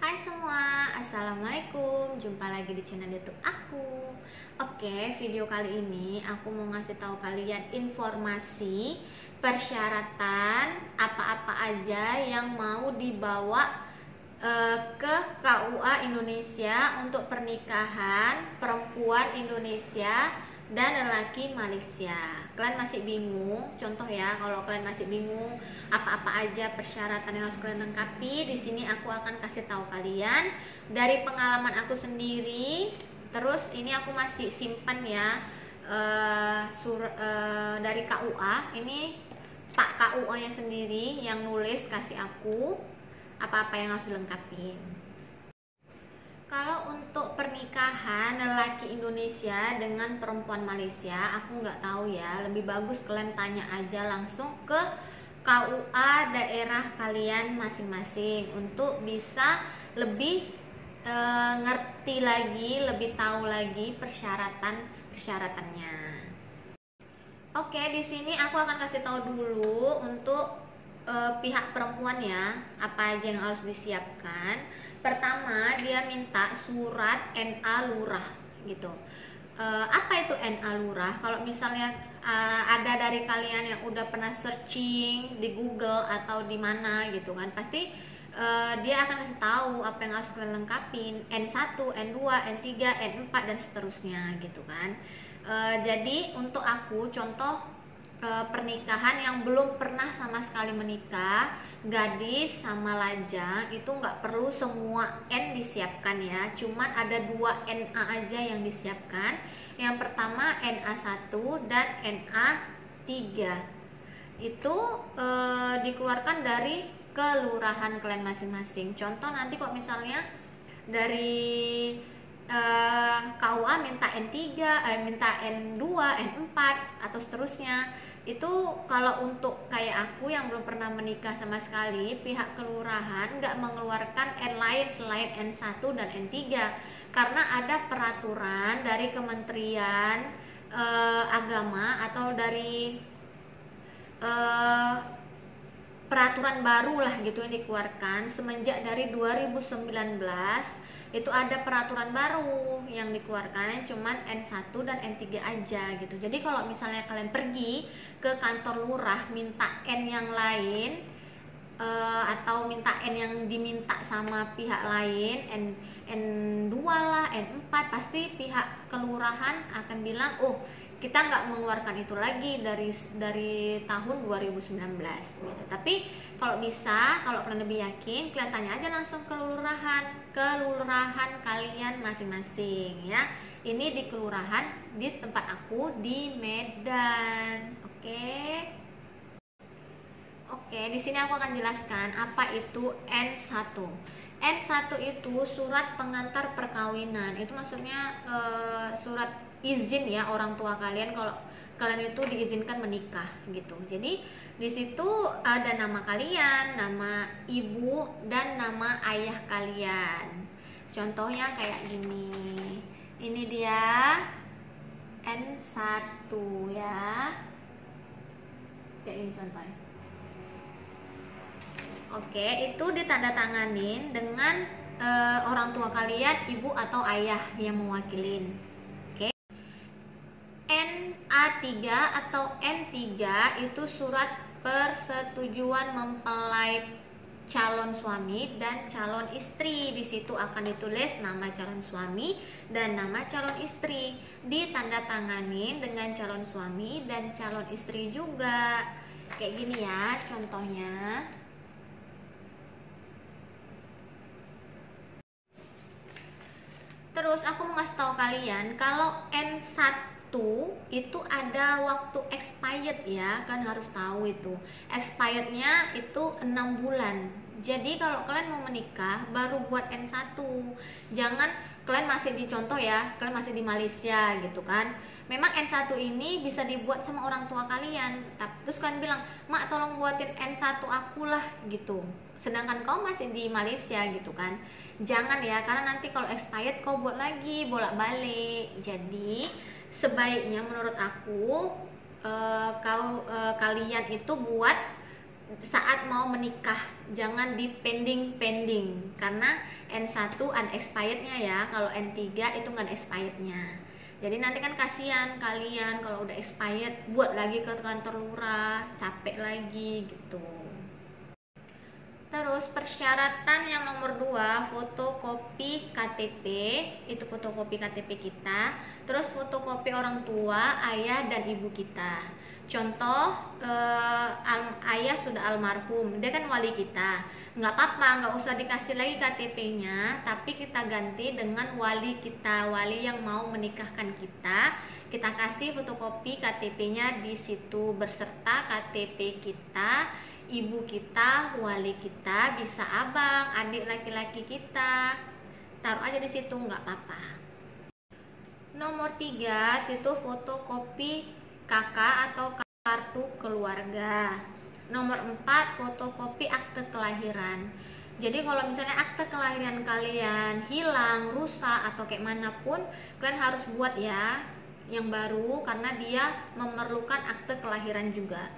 Hai semua, Assalamualaikum. Jumpa lagi di channel YouTube aku. Oke, video kali ini aku mau ngasih tahu kalian informasi persyaratan apa-apa aja yang mau dibawa ke KUA Indonesia untuk pernikahan perempuan Indonesia dan lelaki Malaysia. Kalian masih bingung? Contoh ya, kalau kalian masih bingung apa-apa aja persyaratan yang harus kalian lengkapi, di sini aku akan kasih tahu kalian dari pengalaman aku sendiri. Terus ini aku masih simpan ya dari KUA. Ini Pak KUA-nya sendiri yang nulis kasih aku apa-apa yang harus dilengkapin. Kalau untuk pernikahan lelaki Indonesia dengan perempuan Malaysia, aku nggak tahu ya. Lebih bagus kalian tanya aja langsung ke KUA daerah kalian masing-masing untuk bisa lebih ngerti lagi, lebih tahu lagi persyaratannya. Oke, di sini aku akan kasih tahu dulu untuk pihak perempuan ya, apa aja yang harus disiapkan. Pertama, dia minta surat NA lurah gitu. Apa itu NA lurah? Kalau misalnya ada dari kalian yang udah pernah searching di Google atau di mana gitu kan, pasti dia akan kasih tahu apa yang harus kalian lengkapin, N1, N2, N3, N4 dan seterusnya gitu kan. Jadi untuk aku contoh pernikahan yang belum pernah sama sekali menikah, gadis sama lajang, itu nggak perlu semua N disiapkan ya, cuman ada 2 NA aja yang disiapkan. Yang pertama NA1 dan NA3 itu dikeluarkan dari kelurahan kalian masing-masing. Contoh nanti kok misalnya dari KUA minta N3, minta N2, N4 atau seterusnya. Itu kalau untuk kayak aku yang belum pernah menikah sama sekali, pihak kelurahan nggak mengeluarkan N lain selain N1 dan N3 karena ada peraturan dari Kementerian Agama atau dari peraturan baru lah gitu yang dikeluarkan semenjak dari 2019. Itu ada peraturan baru yang dikeluarkan cuman N1 dan N3 aja gitu. Jadi kalau misalnya kalian pergi ke kantor lurah minta N yang lain atau minta N yang diminta sama pihak lain, N2 lah, N4, pasti pihak kelurahan akan bilang, oh kita nggak mengeluarkan itu lagi dari tahun 2019 gitu. Tapi kalau bisa, kalau kalian lebih yakin, kalian tanya aja langsung ke kelurahan kalian masing-masing ya. Ini di kelurahan di tempat aku di Medan. Oke, di sini aku akan jelaskan apa itu N1. N1 itu surat pengantar perkawinan. Itu maksudnya surat izin ya orang tua kalian kalau kalian itu diizinkan menikah gitu. Jadi di situ ada nama kalian, nama ibu dan nama ayah kalian. Contohnya kayak gini. Ini dia N1 ya. Kayak ini contohnya. Oke, itu ditandatanganin dengan orang tua kalian, ibu atau ayah yang mewakilin. NA3 atau N3 itu surat persetujuan mempelai calon suami dan calon istri. Di situ akan ditulis nama calon suami dan nama calon istri, ditandatanganin dengan calon suami dan calon istri juga. Kayak gini ya contohnya. Terus aku mau ngasih tahu kalian kalau N1 itu ada waktu expired ya, kalian harus tahu itu. Expirednya itu 6 bulan. Jadi kalau kalian mau menikah baru buat N1. Jangan kalian masih di contoh ya, kalian masih di Malaysia gitu kan. Memang N1 ini bisa dibuat sama orang tua kalian. Terus kalian bilang, "Mak, tolong buatin N1 aku lah," gitu. Sedangkan kau masih di Malaysia gitu kan. Jangan ya, karena nanti kalau expired kau buat lagi bolak-balik. Jadi sebaiknya menurut aku kalian itu buat saat mau menikah, jangan di pending karena N1 unexpirednya ya, kalau N3 itu nggak ada expirednya. Jadi nanti kan kasihan kalian kalau udah expired buat lagi ke kantor lurah, capek lagi gitu. Terus persyaratan yang nomor 2, fotokopi KTP, itu fotokopi KTP kita. Terus fotokopi orang tua, ayah dan ibu kita. Contoh, ayah sudah almarhum, dia kan wali kita. Nggak apa-apa, nggak usah dikasih lagi KTP-nya, tapi kita ganti dengan wali kita, wali yang mau menikahkan kita. Kita kasih fotokopi KTP-nya di situ berserta KTP kita, ibu kita, wali kita, bisa abang, adik laki-laki kita, taruh aja di situ, nggak apa-apa. Nomor 3, situ fotokopi kakak atau kartu keluarga. Nomor 4, fotokopi akte kelahiran. Jadi kalau misalnya akte kelahiran kalian hilang, rusak atau kayak manapun, kalian harus buat ya yang baru karena dia memerlukan akte kelahiran juga.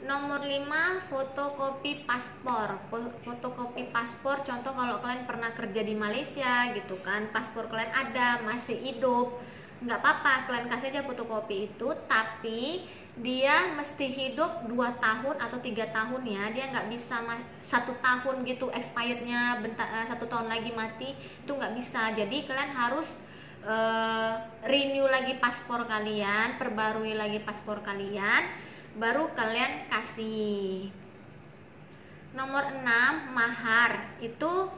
Nomor 5, fotokopi paspor. Fotokopi paspor, contoh kalau kalian pernah kerja di Malaysia gitu kan, paspor kalian ada, masih hidup, nggak apa-apa, kalian kasih aja fotokopi itu, tapi dia mesti hidup 2 tahun atau 3 tahun ya, dia nggak bisa 1 tahun gitu expirednya, 1 tahun lagi mati, itu nggak bisa. Jadi kalian harus renew lagi paspor kalian, perbarui lagi paspor kalian, baru kalian kasih. Nomor 6, mahar. Itu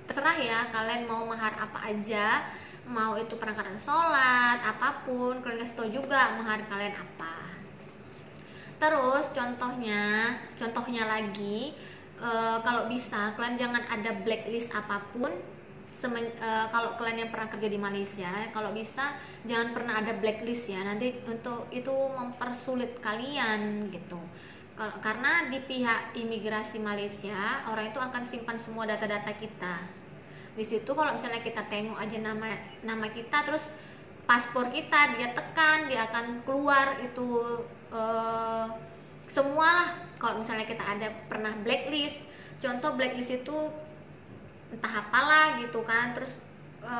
terserah ya, kalian mau mahar apa aja, mau itu perangkat sholat, apapun, kalian kasih tahu juga mahar kalian apa. Terus contohnya lagi, kalau bisa kalian jangan ada blacklist apapun. Kalau kalian yang pernah kerja di Malaysia, kalau bisa jangan pernah ada blacklist ya, nanti untuk itu mempersulit kalian gitu. Karena di pihak imigrasi Malaysia, orang itu akan simpan semua data-data kita. Di situ kalau misalnya kita tengok aja nama kita, terus paspor kita dia tekan, dia akan keluar itu semua lah. Kalau misalnya kita ada pernah blacklist, contoh blacklist itu entah apalah gitu kan, terus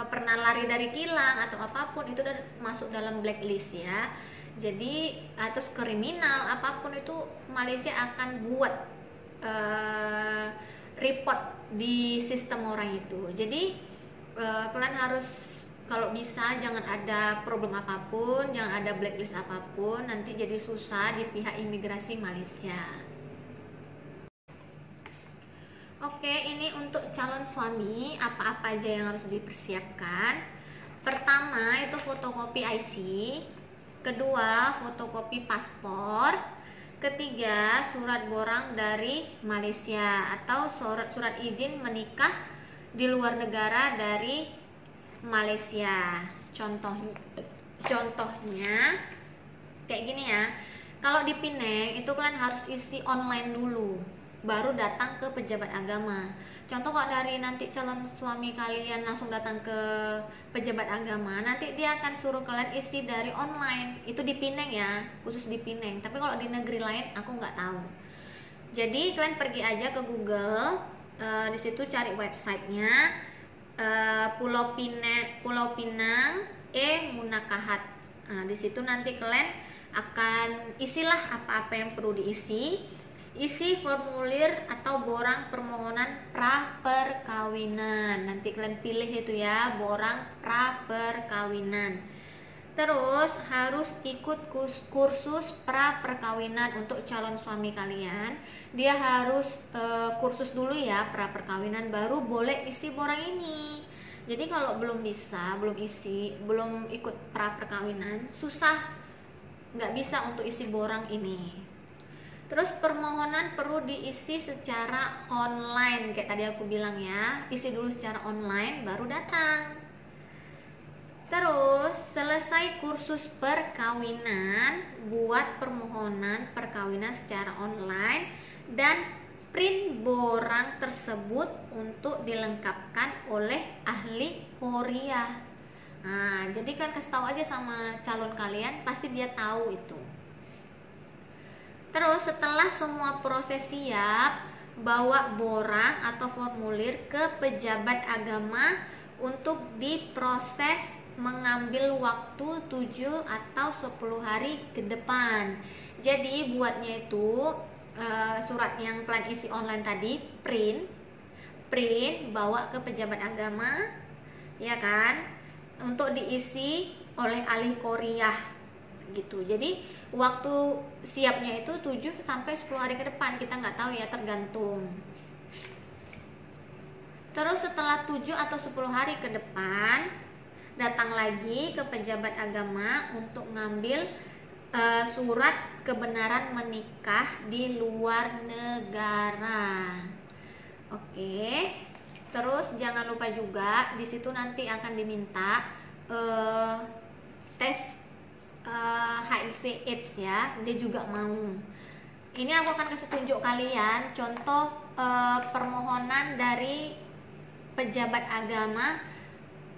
pernah lari dari kilang atau apapun, itu udah masuk dalam blacklist ya. Jadi terus kriminal apapun itu Malaysia akan buat report di sistem orang itu. Jadi kalian harus kalau bisa jangan ada problem apapun, jangan ada blacklist apapun, nanti jadi susah di pihak imigrasi Malaysia. Oke, ini untuk calon suami, apa-apa aja yang harus dipersiapkan. Pertama, itu fotokopi IC. Kedua, fotokopi paspor. Ketiga, surat borang dari Malaysia atau surat izin menikah di luar negara dari Malaysia. Contohnya kayak gini ya. Kalau di Penang itu kalian harus isi online dulu, baru datang ke pejabat agama. Contoh kok dari nanti calon suami kalian langsung datang ke pejabat agama, nanti dia akan suruh kalian isi dari online. Itu di Penang ya, khusus di Penang. Tapi kalau di negeri lain aku nggak tahu. Jadi kalian pergi aja ke Google, di situ cari websitenya, Pulau Pinang Munakahat. Nah, di situ nanti kalian akan isilah apa-apa yang perlu diisi. Isi formulir atau borang permohonan pra perkawinan. Nanti kalian pilih itu ya, borang pra perkawinan. Terus harus ikut kursus pra perkawinan untuk calon suami kalian. Dia harus kursus dulu ya pra perkawinan, baru boleh isi borang ini. Jadi kalau belum ikut pra perkawinan, susah, nggak bisa untuk isi borang ini. Terus permohonan perlu diisi secara online, kayak tadi aku bilang ya, isi dulu secara online baru datang. Terus selesai kursus perkawinan, buat permohonan perkawinan secara online dan print borang tersebut untuk dilengkapkan oleh ahli Korea. Nah, jadi kan kasih tahu aja sama calon kalian, pasti dia tahu itu. Terus setelah semua proses siap, bawa borang atau formulir ke pejabat agama untuk diproses, mengambil waktu 7 atau 10 hari ke depan. Jadi buatnya itu surat yang kalian isi online tadi, print bawa ke pejabat agama, ya kan, untuk diisi oleh ahli Korea gitu. Jadi waktu siapnya itu 7 sampai 10 hari ke depan, kita nggak tahu ya, tergantung. Terus setelah 7 atau 10 hari ke depan, datang lagi ke pejabat agama untuk ngambil surat kebenaran menikah di luar negara. Oke. Terus jangan lupa juga di situ nanti akan diminta tes HIV/AIDS ya, dia juga mau. Ini aku akan kasih tunjuk kalian contoh permohonan dari pejabat agama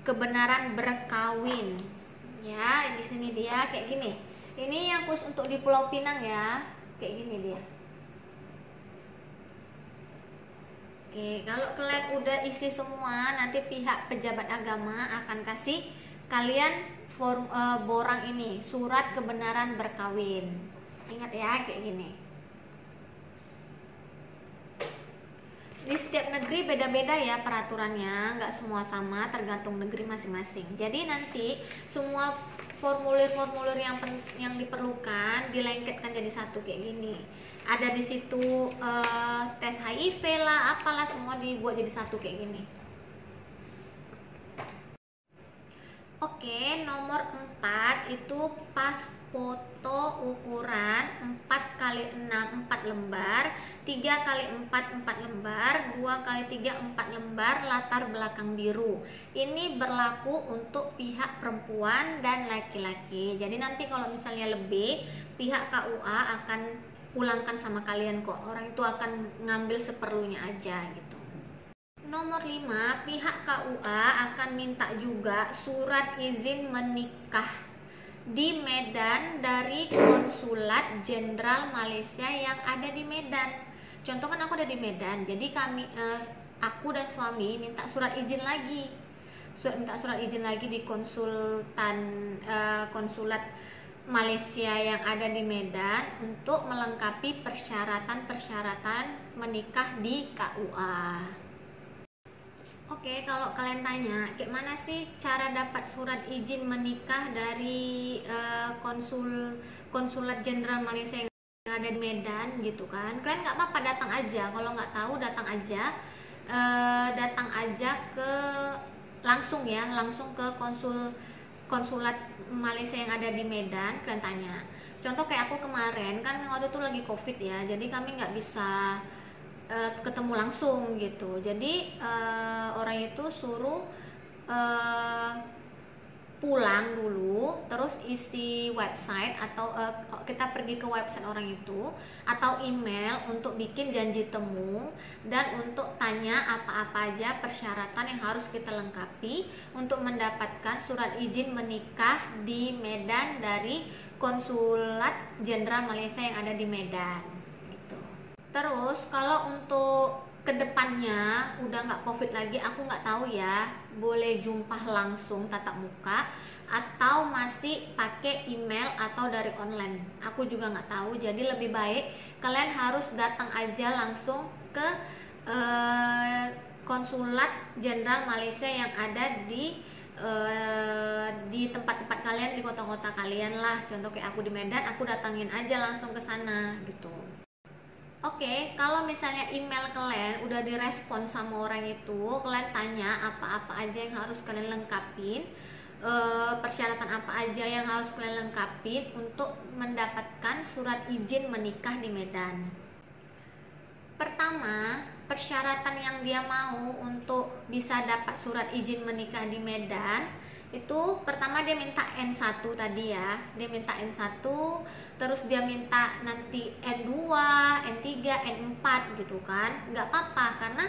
kebenaran berkawin. Ya, di sini dia kayak gini. Ini yang khusus untuk di Pulau Pinang ya, kayak gini dia. Oke, kalau kalian udah isi semua, nanti pihak pejabat agama akan kasih kalian borang ini, surat kebenaran berkawin. Ingat ya, kayak gini. Di setiap negeri beda-beda ya peraturannya, nggak semua sama, tergantung negeri masing-masing. Jadi nanti semua formulir-formulir yang diperlukan dilengketkan jadi satu kayak gini. Ada di situ tes HIV lah, apalah, semua dibuat jadi satu kayak gini. Oke, nomor 4 itu pas foto ukuran 4x6 4 lembar, 3x4 4 lembar, 2x3 4 lembar, latar belakang biru. Ini berlaku untuk pihak perempuan dan laki-laki. Jadi nanti kalau misalnya lebih, pihak KUA akan pulangkan sama kalian kok. Orang itu akan ngambil seperlunya aja gitu. Nomor 5, pihak KUA akan minta juga surat izin menikah di Medan dari Konsulat Jenderal Malaysia yang ada di Medan. Contoh kan aku ada di Medan, jadi aku dan suami minta surat izin lagi. Minta surat izin lagi di konsulat Malaysia yang ada di Medan untuk melengkapi persyaratan menikah di KUA. Oke, kalau kalian tanya, kayak mana sih cara dapat surat izin menikah dari konsulat jenderal Malaysia yang ada di Medan gitu kan? Kalian nggak apa-apa, datang aja. Kalau nggak tahu, datang aja ke langsung ke konsulat Malaysia yang ada di Medan. Kalian tanya. Contoh kayak aku kemarin kan waktu itu lagi COVID ya, jadi kami nggak bisa ketemu langsung gitu. Jadi orang itu suruh pulang dulu, terus isi website atau kita pergi ke website orang itu atau email untuk bikin janji temu dan untuk tanya apa-apa aja persyaratan yang harus kita lengkapi untuk mendapatkan surat izin menikah di Medan dari Konsulat Jenderal Malaysia yang ada di Medan. Terus kalau untuk kedepannya udah nggak COVID lagi, aku nggak tahu ya, boleh jumpa langsung tatap muka atau masih pakai email atau dari online. Aku juga nggak tahu. Jadi lebih baik kalian harus datang aja langsung ke Konsulat Jenderal Malaysia yang ada di tempat-tempat kalian, di kota-kota kalian lah. Contoh kayak aku di Medan, aku datangin aja langsung ke sana gitu. Oke, kalau misalnya email kalian udah direspon sama orang itu, kalian tanya apa-apa aja yang harus kalian lengkapin, persyaratan apa aja yang harus kalian lengkapin untuk mendapatkan surat izin menikah di Medan. Pertama, persyaratan yang dia mau untuk bisa dapat surat izin menikah di Medan itu, pertama dia minta N1 tadi ya, dia minta N1, terus dia minta nanti N2, N3, N4 gitu kan. Nggak apa-apa karena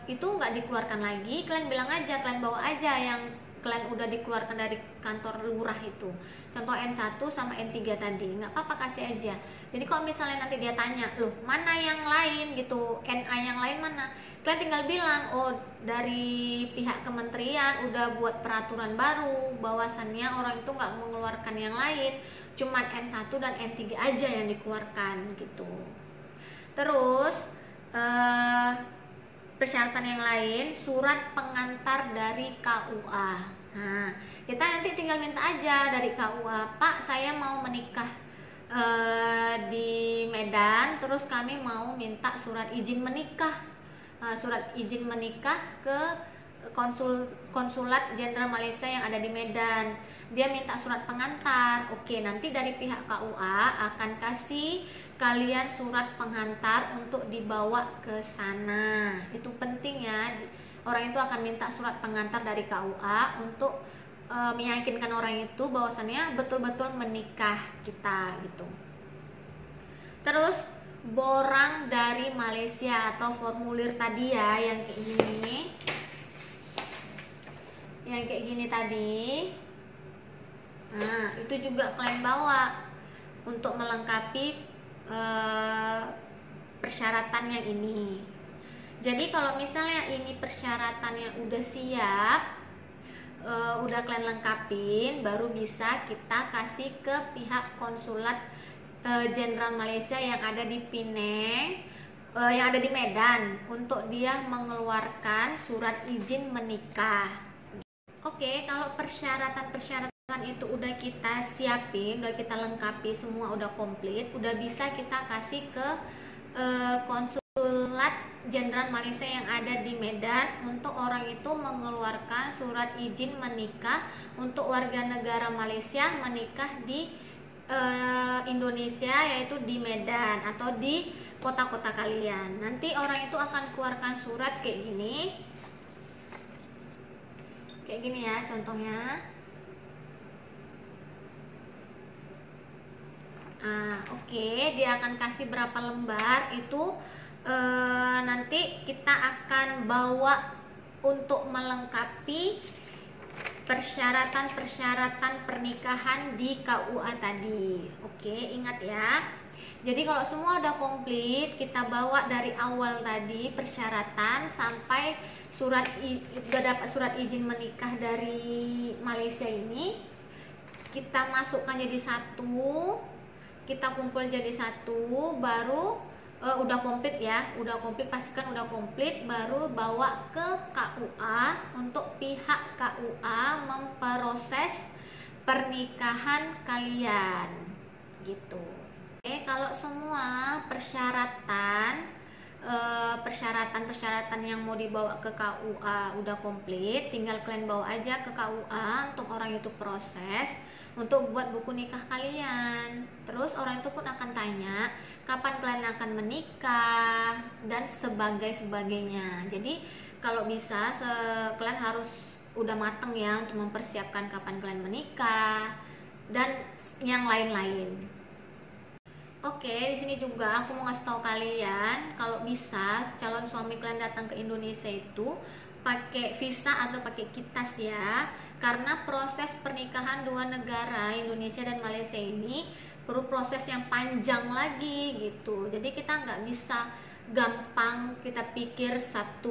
itu nggak dikeluarkan lagi, kalian bilang aja, kalian bawa aja yang kalian udah dikeluarkan dari kantor lurah itu, contoh N1 sama N3 tadi, nggak apa-apa kasih aja. Jadi kalau misalnya nanti dia tanya, loh mana yang lain gitu, NA yang lain mana, kalian tinggal bilang, oh dari pihak kementerian udah buat peraturan baru bahwasannya orang itu nggak mengeluarkan yang lain, cuman N1 dan N3 aja yang dikeluarkan gitu. Terus persyaratan yang lain, surat pengantar dari KUA. Nah, kita nanti tinggal minta aja dari KUA, Pak saya mau menikah di Medan, terus kami mau minta surat izin menikah. Surat izin menikah ke konsulat jenderal Malaysia yang ada di Medan. Dia minta surat pengantar. Oke, nanti dari pihak KUA akan kasih kalian surat pengantar untuk dibawa ke sana. Itu penting ya. Orang itu akan minta surat pengantar dari KUA untuk meyakinkan orang itu bahwasannya betul-betul menikah kita gitu. Terus borang dari Malaysia atau formulir tadi ya, yang kayak gini. Yang kayak gini tadi. Nah, itu juga kalian bawa untuk melengkapi persyaratan yang ini. Jadi kalau misalnya ini persyaratannya udah siap, udah kalian lengkapin, baru bisa kita kasih ke pihak konsulat jenderal Malaysia yang ada di Penang, yang ada di Medan, untuk dia mengeluarkan surat izin menikah. Oke, kalau persyaratan itu udah kita siapin, udah kita lengkapi, semua udah komplit, udah bisa kita kasih ke konsulat jenderal Malaysia yang ada di Medan untuk orang itu mengeluarkan surat izin menikah untuk warga negara Malaysia menikah di Indonesia, yaitu di Medan atau di kota-kota kalian. Nanti orang itu akan keluarkan surat kayak gini ya contohnya. Oke, dia akan kasih berapa lembar itu, nanti kita akan bawa untuk melengkapi persyaratan pernikahan di KUA tadi. Oke, ingat ya. Jadi kalau semua udah komplit, kita bawa dari awal tadi persyaratan sampai udah dapat surat izin menikah dari Malaysia ini, kita masukkan jadi satu, kita kumpul jadi satu, baru udah komplit ya, pastikan udah komplit, baru bawa ke KUA untuk pihak KUA memproses pernikahan kalian gitu. Oke, kalau semua persyaratan yang mau dibawa ke KUA udah komplit, tinggal kalian bawa aja ke KUA untuk orang itu proses untuk buat buku nikah kalian. Terus orang itu pun akan tanya kapan kalian akan menikah dan sebagainya. Jadi kalau bisa kalian harus udah mateng ya untuk mempersiapkan kapan kalian menikah dan yang lain-lain. Oke, di sini juga aku mau ngasih tahu kalian kalau bisa calon suami kalian datang ke Indonesia itu pakai visa atau pakai kitas ya. Karena proses pernikahan dua negara Indonesia dan Malaysia ini perlu proses yang panjang lagi gitu. Jadi kita nggak bisa gampang kita pikir 1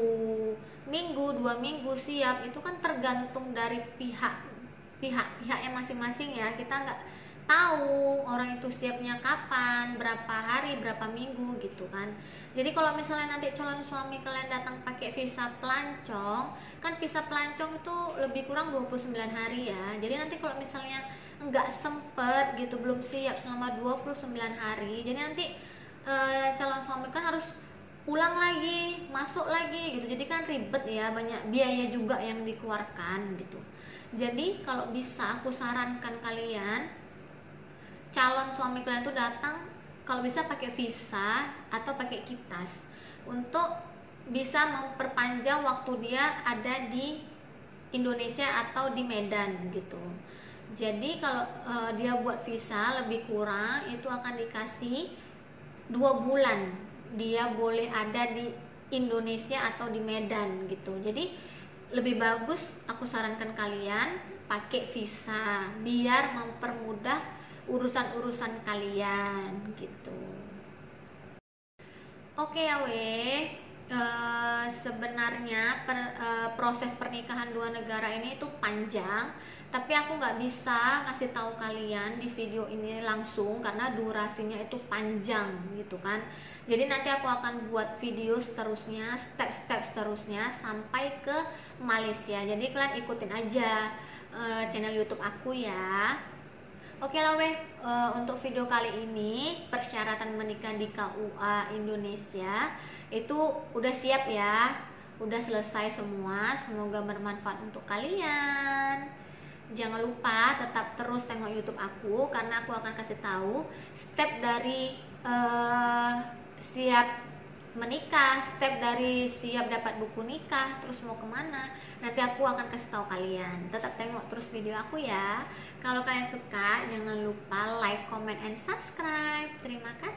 minggu 2 minggu siap. Itu kan tergantung dari pihaknya masing-masing ya. Kita nggak tahu orang itu siapnya kapan, berapa hari, berapa minggu gitu kan. Jadi kalau misalnya nanti calon suami kalian datang pakai visa pelancong, kan visa pelancong itu lebih kurang 29 hari ya. Jadi nanti kalau misalnya nggak sempet gitu, belum siap selama 29 hari, jadi nanti calon suami kan harus pulang lagi, masuk lagi gitu. Jadi kan ribet ya, banyak biaya juga yang dikeluarkan gitu. Jadi kalau bisa aku sarankan kalian, calon suami kalian tuh datang kalau bisa pakai visa atau pakai kitas untuk bisa memperpanjang waktu dia ada di Indonesia atau di Medan gitu. Jadi kalau dia buat visa lebih kurang itu akan dikasih 2 bulan dia boleh ada di Indonesia atau di Medan gitu. Jadi lebih bagus aku sarankan kalian pakai visa biar mempermudah urusan-urusan kalian gitu. Oke ya weh, sebenarnya proses pernikahan dua negara ini itu panjang, tapi aku nggak bisa ngasih tahu kalian di video ini langsung karena durasinya itu panjang gitu kan. Jadi nanti aku akan buat video seterusnya, step-step seterusnya sampai ke Malaysia. Jadi kalian ikutin aja channel YouTube aku ya. Oke lah weh, untuk video kali ini persyaratan menikah di KUA Indonesia itu udah siap ya, udah selesai semua. Semoga bermanfaat untuk kalian. Jangan lupa tetap terus tengok YouTube aku karena aku akan kasih tahu step dari siap menikah, step dari siap dapat buku nikah, terus mau kemana. Nanti aku akan kasih tahu kalian. Tetap tengok terus video aku ya. Kalau kalian suka, jangan lupa like, comment, and subscribe. Terima kasih.